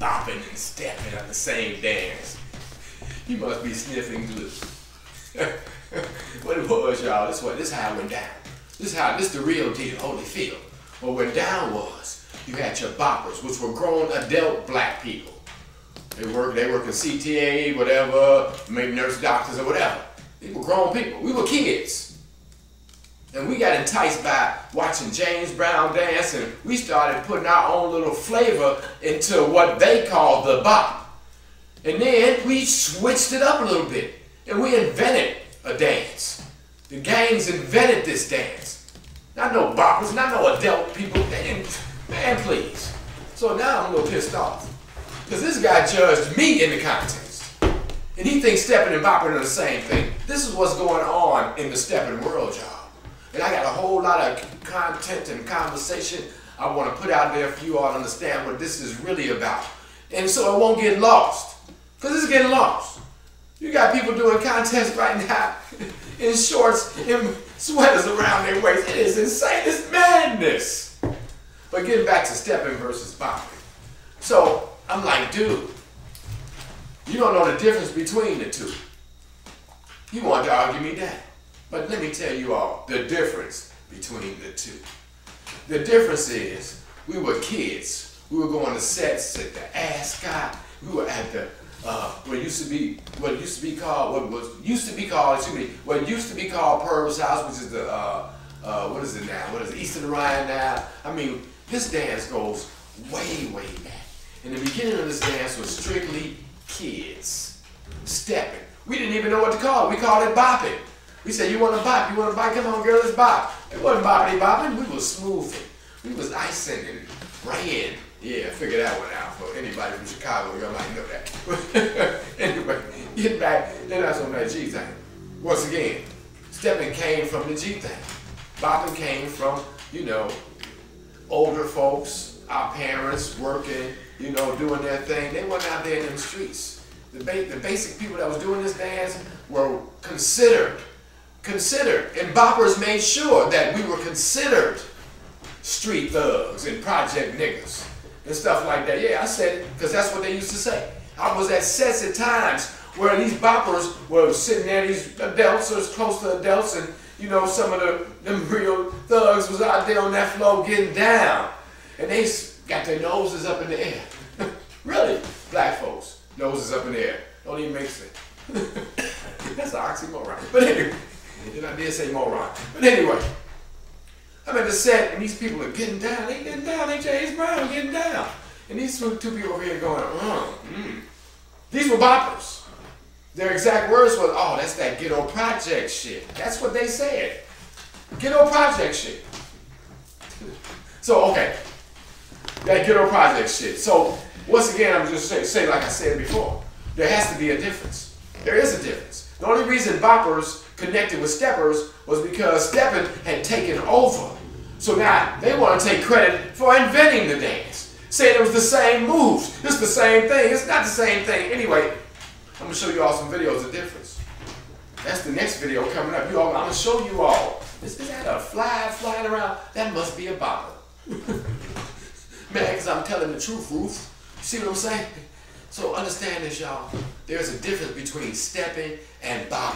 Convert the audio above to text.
bopping and stepping on the same dance. You must be sniffing glue. What it was, y'all, this is how it went down. This the real deal, Holyfield. What went down was, you had your boppers, which were grown adult black people. They work in CTA, whatever, maybe nurse doctors or whatever. They were grown people. We were kids. And we got enticed by watching James Brown dance, and we started putting our own little flavor into what they called the bop. And then we switched it up a little bit, and we invented a dance. The gangs invented this dance. Not no boppers, not no adult people. Man, please. So now I'm a little pissed off. Because this guy judged me in the contest. And he thinks stepping and bopping are the same thing. This is what's going on in the stepping world, y'all. And I got a whole lot of content and conversation I want to put out there for you all to understand what this is really about. And so it won't get lost. Because it's getting lost. You got people doing contests right now in shorts and sweaters around their waist. It is insane. It's madness. But getting back to stepping versus bopping. So I'm like, dude, you don't know the difference between the two. You want to argue me down. But let me tell you all the difference between the two. The difference is we were kids. We were going to sets at the Ascot. We were at the what used to be called Purvis House, which is the what is it now? What is it? East of the Rhine now? I mean, this dance goes way, way back. And the beginning of this dance was strictly kids stepping. We didn't even know what to call it. We called it bopping. We said, you want to bop? You want to bop? Come on, girl, let's bop. It wasn't boppity bopping. We was smoothing. We was icing and praying. Yeah, figure that one out. For anybody from Chicago, y'all might know that. Anyway, get back. Then that's on that G thing. Once again, stepping came from the G thing. Bopping came from, you know, older folks, our parents working, you know, doing their thing. They weren't out there in them streets. The basic people that was doing this dance were considered, and boppers made sure that we were considered street thugs and project niggas and stuff like that. Yeah, I said it because that's what they used to say. I was at sets at times where these boppers were sitting there, these adults or close to adults, and you know, some of them real thugs was out there on that floor getting down, and they got their noses up in the air. Really, black folks, noses up in the air. Don't even make sense. That's an oxymoron. But anyway, and I did say moron. But anyway, I'm at the set and these people are getting down. They getting down. They James Brown getting down. And these two people over here going, These were boppers. Their exact words was, oh, that's that ghetto project shit. That's what they said. Ghetto project shit. So, okay. That ghetto project shit. So, once again, I'm just saying, like I said before, there has to be a difference. There is a difference. The only reason boppers connected with steppers was because stepping had taken over. So now they want to take credit for inventing the dance. Saying it was the same moves. It's the same thing. It's not the same thing. Anyway, I'm going to show you all some videos of difference. That's the next video coming up. I'm going to show you all. Is that a fly flying around? That must be a bopper. Man, because I'm telling the truth, Ruth. You see what I'm saying? So understand this, y'all. There's a difference between stepping and bopping.